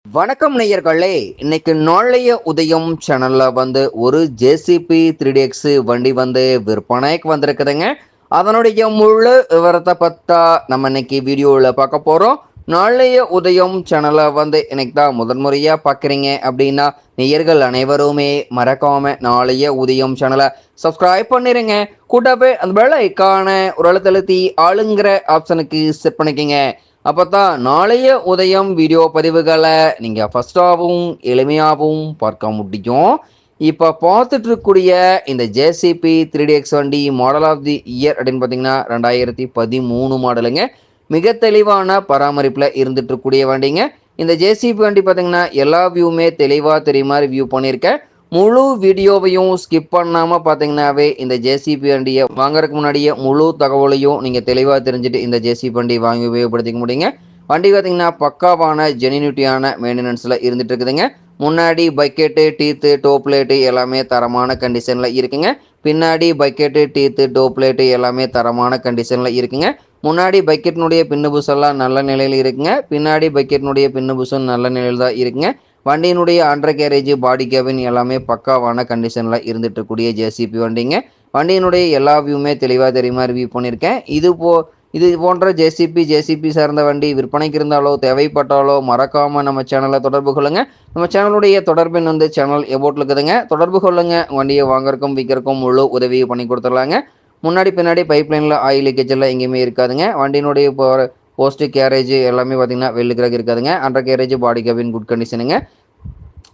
வணக்கம் நேயர்களே. இன்னைக்கு நாளைய உதயம் சேனல்ல ஒரு ஜேசிபி 3DX வண்டி விற்பனைக்கு வந்திருக்குதுங்க. அதனுடைய முழு விவரத்தை பத்தா நம்ம இன்னைக்கு வீடியோவில் பார்க்க போறோம். நாளைய உதயம் சேனலை இன்னைக்கு தான் முதன்முறையா பார்க்குறீங்க அப்படின்னா நேயர்கள் அனைவருமே மறக்காம நாளைய உதயம் சேனலை சப்ஸ்கிரைப் பண்ணிருங்க. கூட்டவே அந்த பெல் ஐக்கான ஒரு அழுத்தழுத்தி ஆளுங்கிற ஆப்ஷனுக்கு செட் பண்ணிக்கங்க. அப்பதான் நாளைய உதயம் வீடியோ பதிவுகளை நீங்கள் ஃபஸ்ட்டாகவும் எளிமையாகவும் பார்க்க முடியும். இப்போ பார்த்துட்டு இருக்கக்கூடிய இந்த ஜேசிபி 3DX வண்டி மாடல் ஆஃப் தி இயர் அப்படின்னு பார்த்தீங்கன்னா 2013 மாடலுங்க. மிக தெளிவான பராமரிப்பில் இருந்துட்டு இருக்கக்கூடிய வண்டிங்க. இந்த ஜேசிபி வண்டி பார்த்தீங்கன்னா எல்லா வியூவுமே தெளிவாக தெரியுமா வியூ பண்ணியிருக்கேன். முழு வீடியோவையும் ஸ்கிப் பண்ணாமல் பார்த்தீங்கன்னாவே இந்த ஜேசிபி வண்டியை வாங்குறதுக்கு முன்னாடியே முழு தகவலையும் நீங்கள் தெளிவாக தெரிஞ்சுட்டு இந்த ஜேசிபி வண்டி வாங்கி உபயோகப்படுத்திக்க முடியுங்க. வண்டி பார்த்தீங்கன்னா பக்காவான ஜெனினிட்டியான மெயின்டெனன்ஸில் இருந்துட்டு இருக்குதுங்க. முன்னாடி பக்கெட்டு டீத்து டோப்லேட்டு எல்லாமே தரமான கண்டிஷனில் இருக்குங்க. பின்னாடி பக்கெட்டு டீத்து டோப்லேட்டு எல்லாமே தரமான கண்டிஷனில் இருக்குங்க. முன்னாடி பக்கெட்டினுடைய பின்னு புஷெல்லாம் நல்ல நிலையில் இருக்குங்க. பின்னாடி பக்கெட்டினுடைய பின்னு புஷும் நல்ல நிலையில் தான் இருக்குங்க. வண்டியினுடைய அண்டர் கேரேஜ் பாடி கேபின் எல்லாமே பக்காவான கண்டிஷனில் இருந்துட்டு இருக்கக்கூடிய ஜேசிபி வண்டிங்க. வண்டியினுடைய எல்லா வியூமே தெளிவாக தெரியுமா ரிவ்யூ பண்ணியிருக்கேன். இது போன்ற ஜேசிபி சார்ந்த வண்டி விற்பனைக்கு இருந்தாலோ தேவைப்பட்டாலோ மறக்காமல் நம்ம சேனலை தொடர்பு கொள்ளுங்க. நம்ம சேனலுடைய தொடர்பின் சேனல் எபோட்டில் இருக்குதுங்க. தொடர்பு கொள்ளுங்க. வண்டியை வாங்கறக்கும் விற்கிறக்கும் முழு உதவியை பண்ணி கொடுத்துடலாங்க. முன்னாடி பின்னாடி பைப்லைனில் ஆயில் லீக்கேஜ் எல்லாம் எங்கேயுமே இருக்காதுங்க. வண்டியினுடைய போஸ்ட் கேரேஜ் எல்லாமே பார்த்தீங்கன்னா வெள்ளுக்கிறாக இருக்காதுங்க. Under carriage body cabin good கண்டிஷனுங்க.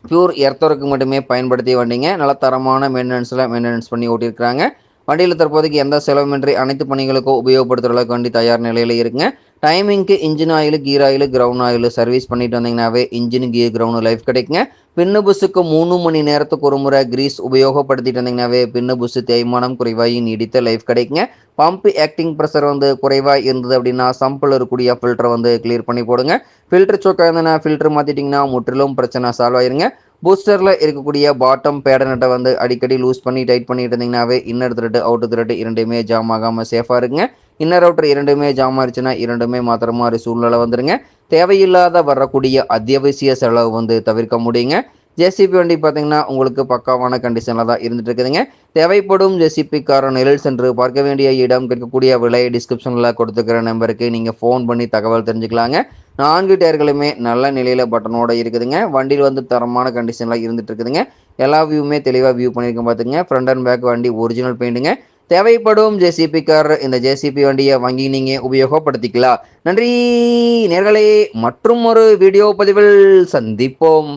பியூர் எர்த்தருக்கு மட்டுமே பயன்படுத்தி வண்டிங்க. நல்ல தரமான மெயின்டெனன்ஸ் பண்ணி ஓட்டியிருக்கிறாங்க. வண்டியில் தற்போதைக்கு எந்த செலவுமின்றி அனைத்து பணிகளுக்கும் உபயோகப்படுத்துகிற அளவுக்கு வண்டி தயார் நிலையில் இருக்குங்க. டைமிங்க்கு engine oil, gear oil, ground oil service பண்ணிட்டு வந்தீங்கன்னாவே இன்ஜின், கீர், கிரவுண்ட் லைஃப் கிடைக்குங்க. பின்னு புஷுக்கு 3 மணி நேரத்துக்கு ஒரு முறை கிரீஸ் உபயோகப்படுத்திட்டு வந்தீங்கன்னாவே பின்னு புஷு தேய்மானம் குறைவாகி நீடித்த லைஃப் கிடைக்குங்க. பம்ப் ஆக்டிங் ப்ரெஷர் குறைவாக இருந்தது அப்படின்னா சம்பில் இருக்கக்கூடிய ஃபில்டரை கிளியர் பண்ணி போடுங்க. ஃபில்டர் சோக்காக இருந்ததுன்னா ஃபில்டர் மாற்றிட்டிங்கன்னா முற்றிலும் பிரச்சனை சால்வ் ஆயிருங்க. பூஸ்டரில் இருக்கக்கூடிய பாட்டம் பேடனட்டை அடிக்கடி லூஸ் பண்ணி டைட் பண்ணிட்டு இருந்தீங்கன்னாவே இன்னர் த்ரெட்டு அவுட் த்ரெட்டு இரண்டுமே ஜாம் ஆகாமல் சேஃபாக இருக்குங்க. இன்னர் அவுட்டர் இரண்டுமே ஜாம் ஆயிடுச்சுன்னா இரண்டுமே மாத்திர மாதிரி சூழ்நிலை வந்துருங்க. தேவையில்லாத வரக்கூடிய அத்தியாவசிய செலவு தவிர்க்க முடியுங்க. ஜேசிபி வண்டி பார்த்தீங்கன்னா உங்களுக்கு பக்காவான கண்டிஷனில் தான் இருந்துட்டு இருக்குதுங்க. தேவைப்படும் ஜேசிபி காரை நேரில் சென்று பார்க்க வேண்டிய இடம் கிடைக்கக்கூடிய விலை டிஸ்கிரிப்ஷனில் கொடுத்துக்கிற நம்பருக்கு நீங்கள் ஃபோன் பண்ணி தகவல் தெரிஞ்சுக்கலாங்க. 4 டயர்களுமே நல்ல நிலையில் பட்டனோட இருக்குதுங்க. வண்டியில் தரமான கண்டிஷனில் இருந்துட்டு இருக்குதுங்க. எல்லா வியூவுமே தெளிவாக வியூ பண்ணியிருக்கோம் பார்த்துங்க. ஃப்ரண்ட் அண்ட் பேக் வண்டி ஒரிஜினல் பெயிண்ட்டுங்க. தேவைப்படும் ஜேசிபி கார் இந்த ஜேசிபி வண்டியை வாங்கி நீங்கள் உபயோகப்படுத்திக்கலாம். நன்றி நேர்களே. மற்றும் ஒரு வீடியோ பதிவில் சந்திப்போம்.